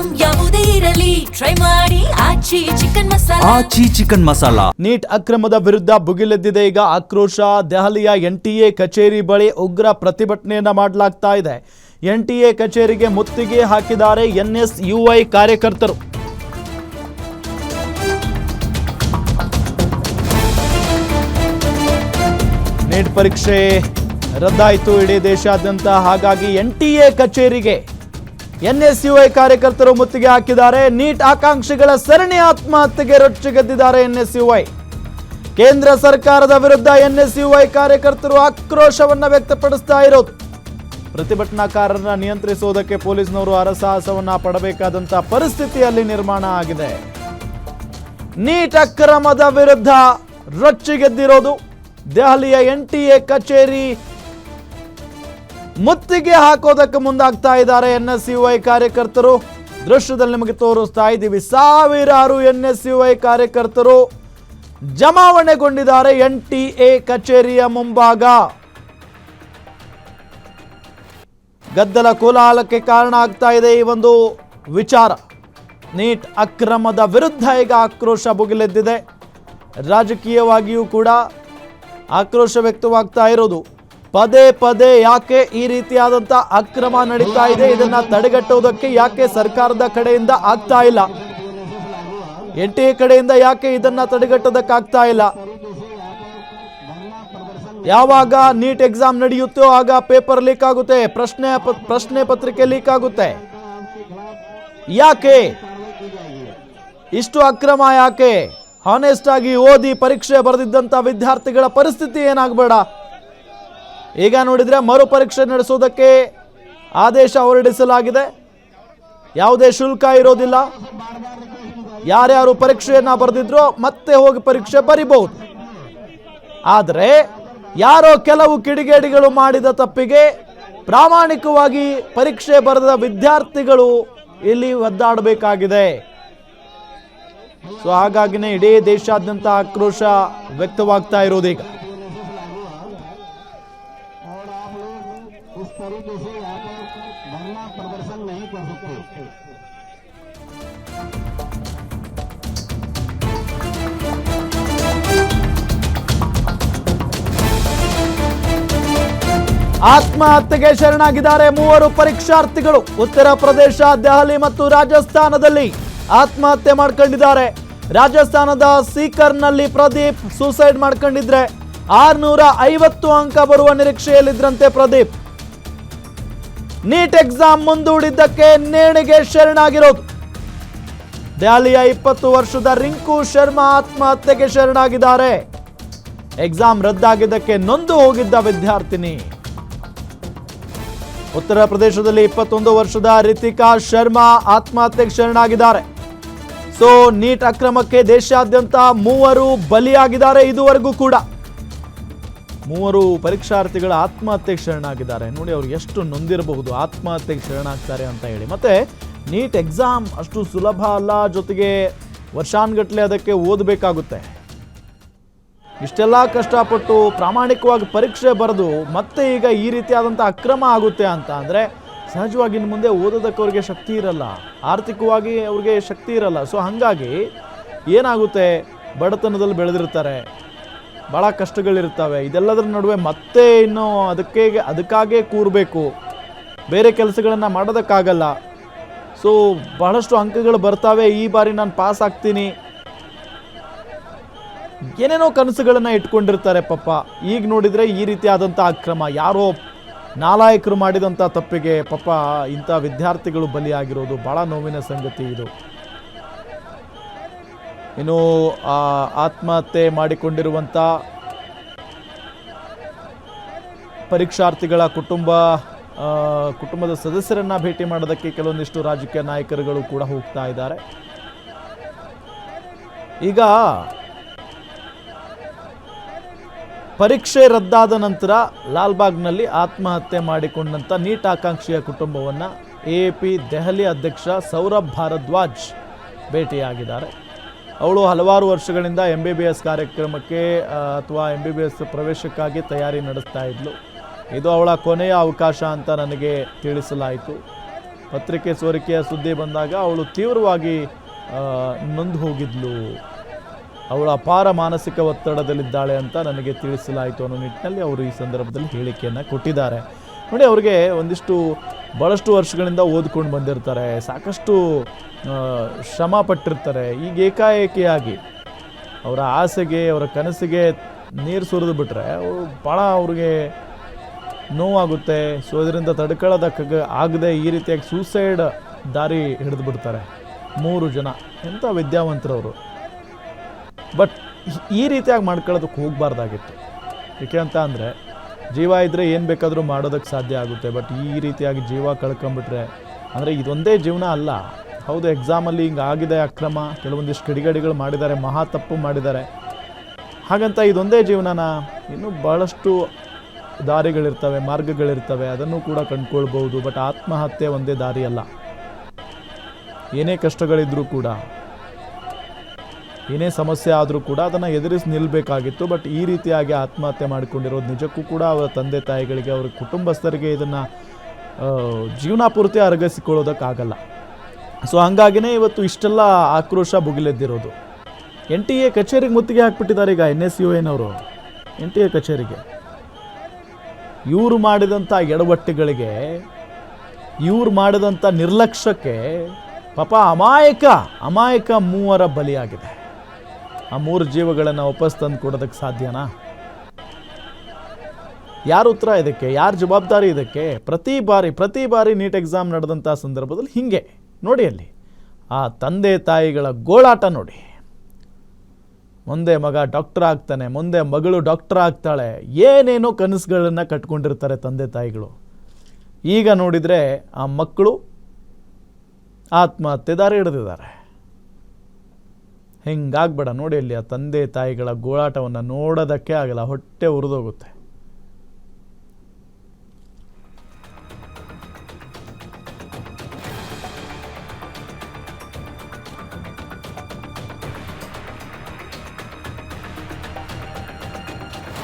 Item ಯಾವುದೇ ಇರಲಿ try ಮಾಡಿ ಆಚಿ ಚಿಕನ್ ಮಸಾಲಾ. ನೀಟ್ ಅಕ್ರಮದ ವಿರುದ್ಧ ಭುಗಿಲೆದ್ದಿದೆ ಈಗ ಆಕ್ರೋಶ. ದೆಹಲಿಯ NTA ಕಚೇರಿ ಬಳಿ ಉಗ್ರ ಪ್ರತಿಭಟನೆಯನ್ನ ಮಾಡಲಾಗ್ತಾ ಇದೆ. NTA ಕಚೇರಿಗೆ ಮುತ್ತಿಗೆ ಹಾಕಿದ್ದಾರೆ NSUI ಕಾರ್ಯಕರ್ತರು. ನೀಟ್ ಪರೀಕ್ಷೆ ರದ್ದಾಯಿತು ಇಡೀ ದೇಶಾದ್ಯಂತ. ಹಾಗಾಗಿ NTA ಕಚೇರಿಗೆ NSUI ಕಾರ್ಯಕರ್ತರು ಮುತ್ತಿಗೆ ಹಾಕಿದ್ದಾರೆ. ನೀಟ್ ಆಕಾಂಕ್ಷಿಗಳ ಸರಣಿ ಆತ್ಮಹತ್ಯೆಗೆ ರೊಚ್ಚಿಗೆದ್ದಿದ್ದಾರೆ NSUI. ಕೇಂದ್ರ ಸರ್ಕಾರದ ವಿರುದ್ಧ NSUI ಕಾರ್ಯಕರ್ತರು ಆಕ್ರೋಶವನ್ನ ವ್ಯಕ್ತಪಡಿಸ್ತಾ ಇರೋದು. ಪ್ರತಿಭಟನಾಕಾರರನ್ನ ನಿಯಂತ್ರಿಸುವುದಕ್ಕೆ ಪೊಲೀಸ್ನವರು ಹರಸಾಹಸವನ್ನ ಪಡಬೇಕಾದಂತ ಪರಿಸ್ಥಿತಿಯಲ್ಲಿ ನಿರ್ಮಾಣ ಆಗಿದೆ. ನೀಟ್ ಅಕ್ರಮದ ವಿರುದ್ಧ ರೊಚ್ಚಿಗೆದ್ದಿರೋದು. ದೆಹಲಿಯ NTA ಕಚೇರಿ ಮುತ್ತಿಗೆ ಹಾಕೋದಕ್ಕೆ ಮುಂದಾಗ್ತಾ ಇದ್ದಾರೆ NSUI ಕಾರ್ಯಕರ್ತರು. ದೃಶ್ಯದಲ್ಲಿ ನಿಮಗೆ ತೋರಿಸ್ತಾ ಇದ್ದೀವಿ. ಸಾವಿರಾರು NSUI ಕಾರ್ಯಕರ್ತರು ಜಮಾವಣೆಗೊಂಡಿದ್ದಾರೆ NTA ಕಚೇರಿಯ ಮುಂಭಾಗ. ಗದ್ದಲ ಕೋಲಾಹಲಕ್ಕೆ ಕಾರಣ ಆಗ್ತಾ ಇದೆ ಈ ಒಂದು ವಿಚಾರ. ನೀಟ್ ಅಕ್ರಮದ ವಿರುದ್ಧ ಈಗ ಆಕ್ರೋಶ ಭುಗಿಲೆದ್ದಿದೆ. ರಾಜಕೀಯವಾಗಿಯೂ ಕೂಡ ಆಕ್ರೋಶ ವ್ಯಕ್ತವಾಗ್ತಾ ಇರೋದು. ಪದೇ ಪದೇ ಯಾಕೆ ಈ ರೀತಿಯಾದಂಥ ಅಕ್ರಮ ನಡೀತಾ ಇದೆ, ಇದನ್ನ ತಡೆಗಟ್ಟುವುದಕ್ಕೆ ಯಾಕೆ ಸರ್ಕಾರದ ಕಡೆಯಿಂದ ಆಗ್ತಾ ಇಲ್ಲ, NTA ಕಡೆಯಿಂದ ಯಾಕೆ ಇದನ್ನ ತಡೆಗಟ್ಟೋದಕ್ಕಾಗ್ತಾ ಇಲ್ಲ. ಯಾವಾಗ ನೀಟ್ ಎಕ್ಸಾಮ್ ನಡೆಯುತ್ತೋ ಆಗ ಪೇಪರ್ ಲೀಕ್ ಆಗುತ್ತೆ, ಪ್ರಶ್ನೆ ಪತ್ರಿಕೆ ಲೀಕ್ ಆಗುತ್ತೆ. ಯಾಕೆ ಇಷ್ಟು ಅಕ್ರಮ? ಯಾಕೆ ಹಾನೆಸ್ಟ್ ಆಗಿ ಓದಿ ಪರೀಕ್ಷೆ ಬರೆದಿದ್ದಂಥ ವಿದ್ಯಾರ್ಥಿಗಳ ಪರಿಸ್ಥಿತಿ ಏನಾಗಬೇಡ? ಈಗ ನೋಡಿದ್ರೆ ಮರು ಪರೀಕ್ಷೆ ನಡೆಸೋದಕ್ಕೆ ಆದೇಶ ಹೊರಡಿಸಲಾಗಿದೆ. ಯಾವುದೇ ಶುಲ್ಕ ಇರೋದಿಲ್ಲ. ಯಾರ್ಯಾರು ಪರೀಕ್ಷೆಯನ್ನ ಬರೆದಿದ್ರೋ ಮತ್ತೆ ಹೋಗಿ ಪರೀಕ್ಷೆ ಬರಿಬಹುದು. ಆದರೆ ಯಾರೋ ಕೆಲವು ಕಿಡಿಗೇಡಿಗಳು ಮಾಡಿದ ತಪ್ಪಿಗೆ ಪ್ರಾಮಾಣಿಕವಾಗಿ ಪರೀಕ್ಷೆ ಬರೆದ ವಿದ್ಯಾರ್ಥಿಗಳು ಇಲ್ಲಿ ಒದ್ದಾಡಬೇಕಾಗಿದೆ. ಸೊ ಹಾಗಾಗಿನೇ ಇಡೀ ದೇಶಾದ್ಯಂತ ಆಕ್ರೋಶ ವ್ಯಕ್ತವಾಗ್ತಾ ಇರೋದೀಗ. ಆತ್ಮಹತ್ಯೆಗೆ ಶರಣಾಗಿದ್ದಾರೆ 3 ಪರೀಕ್ಷಾರ್ಥಿಗಳು. ಉತ್ತರ ಪ್ರದೇಶ, ದೆಹಲಿ ಮತ್ತು ರಾಜಸ್ಥಾನದಲ್ಲಿ ಆತ್ಮಹತ್ಯೆ ಮಾಡ್ಕೊಂಡಿದ್ದಾರೆ. ರಾಜಸ್ಥಾನದ ಸೀಕರ್ನಲ್ಲಿ ಪ್ರದೀಪ್ ಸೂಸೈಡ್ ಮಾಡ್ಕೊಂಡಿದ್ರೆ 650 ಅಂಕ ಬರುವ ನಿರೀಕ್ಷೆಯಲ್ಲಿದ್ರಂತೆ ಪ್ರದೀಪ್. ನೀಟ್ ಎಕ್ಸಾಮ್ ಮುಂದೂಡಿದ್ದಕ್ಕೆ ನೇಣಿಗೆ ಶರಣಾಗಿರೋದು. ದೆಹಲಿಯ 20 ವರ್ಷದ ರಿಂಕು ಶರ್ಮಾ ಆತ್ಮಹತ್ಯೆಗೆ ಶರಣಾಗಿದ್ದಾರೆ. ಎಕ್ಸಾಮ್ ರದ್ದಾಗಿದ್ದಕ್ಕೆ ನೊಂದು ಹೋಗಿದ್ದ ವಿದ್ಯಾರ್ಥಿನಿ. ಉತ್ತರ ಪ್ರದೇಶದಲ್ಲಿ 21 ವರ್ಷದ ರಿತಿಕಾ ಶರ್ಮಾ ಆತ್ಮಹತ್ಯೆಗೆ ಶರಣಾಗಿದ್ದಾರೆ. ಸೊ ನೀಟ್ ಅಕ್ರಮಕ್ಕೆ ದೇಶಾದ್ಯಂತ 3 ಬಲಿಯಾಗಿದ್ದಾರೆ. ಇದುವರೆಗೂ ಕೂಡ 3 ಪರೀಕ್ಷಾರ್ಥಿಗಳ ಆತ್ಮಹತ್ಯೆಗೆ ಶರಣಾಗಿದ್ದಾರೆ. ನೋಡಿ ಅವ್ರು ಎಷ್ಟು ನೊಂದಿರಬಹುದು ಆತ್ಮಹತ್ಯೆಗೆ ಶರಣಾಗ್ತಾರೆ ಅಂತ ಹೇಳಿ. ಮತ್ತೆ ನೀಟ್ ಎಕ್ಸಾಮ್ ಅಷ್ಟು ಸುಲಭ ಅಲ್ಲ, ಜೊತೆಗೆ ವರ್ಷಾನುಗಟ್ಟಲೆ ಅದಕ್ಕೆ ಓದಬೇಕಾಗುತ್ತೆ. ಇಷ್ಟೆಲ್ಲ ಕಷ್ಟಪಟ್ಟು ಪ್ರಾಮಾಣಿಕವಾಗಿ ಪರೀಕ್ಷೆ ಬರೆದು ಮತ್ತೆ ಈಗ ಈ ರೀತಿಯಾದಂಥ ಅಕ್ರಮ ಆಗುತ್ತೆ ಅಂತ ಅಂದರೆ ಸಹಜವಾಗಿ ಇನ್ನು ಮುಂದೆ ಓದೋದಕ್ಕೆ ಅವ್ರಿಗೆ ಶಕ್ತಿ ಇರಲ್ಲ, ಆರ್ಥಿಕವಾಗಿ ಅವ್ರಿಗೆ ಶಕ್ತಿ ಇರಲ್ಲ. ಸೊ ಹಾಗಾಗಿ ಏನಾಗುತ್ತೆ, ಬಡತನದಲ್ಲಿ ಬೆಳೆದಿರ್ತಾರೆ, ಭಾಳ ಕಷ್ಟಗಳಿರ್ತವೆ. ಇದೆಲ್ಲದರ ನಡುವೆ ಮತ್ತೆ ಇನ್ನೂ ಅದಕ್ಕಾಗೇ ಕೂರಬೇಕು, ಬೇರೆ ಕೆಲಸಗಳನ್ನು ಮಾಡೋದಕ್ಕಾಗಲ್ಲ. ಸೊ ಬಹಳಷ್ಟು ಅಂಕಗಳು ಬರ್ತವೆ, ಈ ಬಾರಿ ನಾನು ಪಾಸ್ ಆಗ್ತೀನಿ, ಏನೇನೋ ಕನಸುಗಳನ್ನು ಇಟ್ಕೊಂಡಿರ್ತಾರೆ ಪಾಪ. ಈಗ ನೋಡಿದರೆ ಈ ರೀತಿಯಾದಂಥ ಅಕ್ರಮ, ಯಾರೋ ನಾಲಾಯಕರು ಮಾಡಿದಂಥ ತಪ್ಪಿಗೆ ಪಾಪ ಇಂಥ ವಿದ್ಯಾರ್ಥಿಗಳು ಬಲಿಯಾಗಿರೋದು ಭಾಳ ನೋವಿನ ಸಂಗತಿ ಇದು. ಇನ್ನು ಆತ್ಮಹತ್ಯೆ ಮಾಡಿಕೊಂಡಿರುವಂಥ ಪರೀಕ್ಷಾರ್ಥಿಗಳ ಕುಟುಂಬದ ಸದಸ್ಯರನ್ನ ಭೇಟಿ ಮಾಡೋದಕ್ಕೆ ಕೆಲವೊಂದಿಷ್ಟು ರಾಜಕೀಯ ನಾಯಕರುಗಳು ಕೂಡ ಹೋಗ್ತಾ ಇದ್ದಾರೆ. ಈಗ ಪರೀಕ್ಷೆ ರದ್ದಾದ ನಂತರ ಲಾಲ್ಬಾಗ್ನಲ್ಲಿ ಆತ್ಮಹತ್ಯೆ ಮಾಡಿಕೊಂಡಂಥ ನೀಟ್ ಆಕಾಂಕ್ಷಿಯ ಕುಟುಂಬವನ್ನು AAP ದೆಹಲಿ ಅಧ್ಯಕ್ಷ ಸೌರಭ್ ಭಾರದ್ವಾಜ್ ಭೇಟಿಯಾಗಿದ್ದಾರೆ. ಅವಳು ಹಲವಾರು ವರ್ಷಗಳಿಂದ MBBS ಕಾರ್ಯಕ್ರಮಕ್ಕೆ ಅಥವಾ MBBS ಪ್ರವೇಶಕ್ಕಾಗಿ ತಯಾರಿ ನಡೆಸ್ತಾ ಇದ್ಲು. ಇದು ಅವಳ ಕೊನೆಯ ಅವಕಾಶ ಅಂತ ನನಗೆ ತಿಳಿಸಲಾಯಿತು. ಪತ್ರಿಕೆ ಸೋರಿಕೆಯ ಸುದ್ದಿ ಬಂದಾಗ ಅವಳು ತೀವ್ರವಾಗಿ ನೊಂದು ಹೋಗಿದ್ಲು. ಅವಳು ಅಪಾರ ಮಾನಸಿಕ ಒತ್ತಡದಲ್ಲಿದ್ದಾಳೆ ಅಂತ ನನಗೆ ತಿಳಿಸಲಾಯಿತು ಅನ್ನೋ ನಿಟ್ಟಿನಲ್ಲಿ ಅವರು ಈ ಸಂದರ್ಭದಲ್ಲಿ ಹೇಳಿಕೆಯನ್ನು ಕೊಟ್ಟಿದ್ದಾರೆ. ನೋಡಿ, ಅವ್ರಿಗೆ ಭಾಳಷ್ಟು ವರ್ಷಗಳಿಂದ ಓದ್ಕೊಂಡು ಬಂದಿರ್ತಾರೆ, ಸಾಕಷ್ಟು ಶ್ರಮ ಪಟ್ಟಿರ್ತಾರೆ. ಈಗ ಏಕಾಏಕಿಯಾಗಿ ಅವರ ಆಸೆಗೆ, ಅವರ ಕನಸಿಗೆ ನೀರು ಸುರಿದು ಬಿಟ್ಟರೆ ಭಾಳ ಅವ್ರಿಗೆ ನೋವಾಗುತ್ತೆ. ಸೊ ಇದರಿಂದ ತಡ್ಕೊಳ್ಳೋದಕ್ಕೆ ಆಗದೆ ಈ ರೀತಿಯಾಗಿ ಸೂಸೈಡ್ ದಾರಿ ಹಿಡಿದು ಬಿಡ್ತಾರೆ 3 ಜನ. ಎಂಥ ವಿದ್ಯಾವಂತರವರು. ಬಟ್ ಈ ರೀತಿಯಾಗಿ ಮಾಡ್ಕೊಳ್ಳೋದಕ್ಕೆ ಹೋಗಬಾರ್ದಾಗಿತ್ತು. ಏಕೆ ಅಂತ ಅಂದರೆ ಜೀವ ಇದ್ದರೆ ಏನು ಬೇಕಾದರೂ ಮಾಡೋದಕ್ಕೆ ಸಾಧ್ಯ ಆಗುತ್ತೆ. ಬಟ್ ಈ ರೀತಿಯಾಗಿ ಜೀವ ಕಳ್ಕೊಂಬಿಟ್ರೆ, ಅಂದರೆ ಇದೊಂದೇ ಜೀವನ ಅಲ್ಲ. ಹೌದು, ಎಕ್ಸಾಮಲ್ಲಿ ಹಿಂಗೆ ಆಗಿದೆ ಅಕ್ರಮ, ಕೆಲವೊಂದಿಷ್ಟು ಕಿಡಿಗೇಡಿಗಳು ಮಾಡಿದ್ದಾರೆ, ಮಹಾ ತಪ್ಪು ಮಾಡಿದ್ದಾರೆ. ಹಾಗಂತ ಇದೊಂದೇ ಜೀವನನ? ಇನ್ನೂ ಭಾಳಷ್ಟು ದಾರಿಗಳಿರ್ತವೆ, ಮಾರ್ಗಗಳಿರ್ತವೆ, ಅದನ್ನು ಕೂಡ ಕಂಡುಕೊಳ್ಬೋದು. ಬಟ್ ಆತ್ಮಹತ್ಯೆ ಒಂದೇ ದಾರಿ ಅಲ್ಲ. ಏನೇ ಕಷ್ಟಗಳಿದ್ರೂ ಕೂಡ, ಏನೇ ಸಮಸ್ಯೆ ಆದರೂ ಕೂಡ ಅದನ್ನು ಎದುರಿಸಿ ನಿಲ್ಲಬೇಕಾಗಿತ್ತು. ಬಟ್ ಈ ರೀತಿಯಾಗಿ ಆತ್ಮಹತ್ಯೆ ಮಾಡಿಕೊಂಡಿರೋದು ನಿಜಕ್ಕೂ ಕೂಡ ಅವರ ತಂದೆ ತಾಯಿಗಳಿಗೆ, ಅವರ ಕುಟುಂಬಸ್ಥರಿಗೆ ಇದನ್ನು ಜೀವನ ಪೂರ್ತಿ ಅರಗಿಸಿಕೊಳ್ಳೋದಕ್ಕಾಗಲ್ಲ. ಸೊ ಹಂಗಾಗಿನೇ ಇವತ್ತು ಇಷ್ಟೆಲ್ಲ ಆಕ್ರೋಶ ಭುಗಿಲೆದ್ದಿರೋದು. NTA ಕಚೇರಿಗೆ ಮುತ್ತಿಗೆ ಹಾಕ್ಬಿಟ್ಟಿದ್ದಾರೆ ಈಗ NSUN ಅವರು. NTA ಕಚೇರಿಗೆ ಇವರು ಮಾಡಿದಂಥ ಎಡವಟ್ಟುಗಳಿಗೆ, ಇವ್ರು ಮಾಡಿದಂಥ ನಿರ್ಲಕ್ಷ್ಯಕ್ಕೆ ಪಾಪ ಅಮಾಯಕ 3 ಬಲಿಯಾಗಿದೆ. ಆ 3 ಜೀವಗಳನ್ನು ವಾಪಸ್ ತಂದು ಕೊಡೋದಕ್ಕೆ ಸಾಧ್ಯನಾ? ಯಾರು ಉತ್ತರ ಇದಕ್ಕೆ? ಯಾರು ಜವಾಬ್ದಾರಿ ಇದಕ್ಕೆ? ಪ್ರತಿ ಬಾರಿ ನೀಟ್ ಎಕ್ಸಾಮ್ ನಡೆದಂಥ ಸಂದರ್ಭದಲ್ಲಿ ಹೀಗೆ ನೋಡಿ, ಅಲ್ಲಿ ಆ ತಂದೆ ತಾಯಿಗಳ ಗೋಳಾಟ ನೋಡಿ. ಮುಂದೆ ಮಗ ಡಾಕ್ಟರ್ ಆಗ್ತಾನೆ, ಮುಂದೆ ಮಗಳು ಡಾಕ್ಟರ್ ಆಗ್ತಾಳೆ, ಏನೇನೋ ಕನಸುಗಳನ್ನು ಕಟ್ಕೊಂಡಿರ್ತಾರೆ ತಂದೆ ತಾಯಿಗಳು. ಈಗ ನೋಡಿದರೆ ಆ ಮಕ್ಕಳು ಆತ್ಮಹತ್ಯೆ ದಾರಿ ಹಿಡಿದಿದ್ದಾರೆ. ಹಿಂಗಾಗ್ಬೇಡ ನೋಡಿ. ಅಲ್ಲಿ ಆ ತಂದೆ ತಾಯಿಗಳ ಗೋಳಾಟವನ್ನು ನೋಡೋದಕ್ಕೆ ಆಗಲ್ಲ, ಹೊಟ್ಟೆ ಉರಿದೋಗುತ್ತೆ.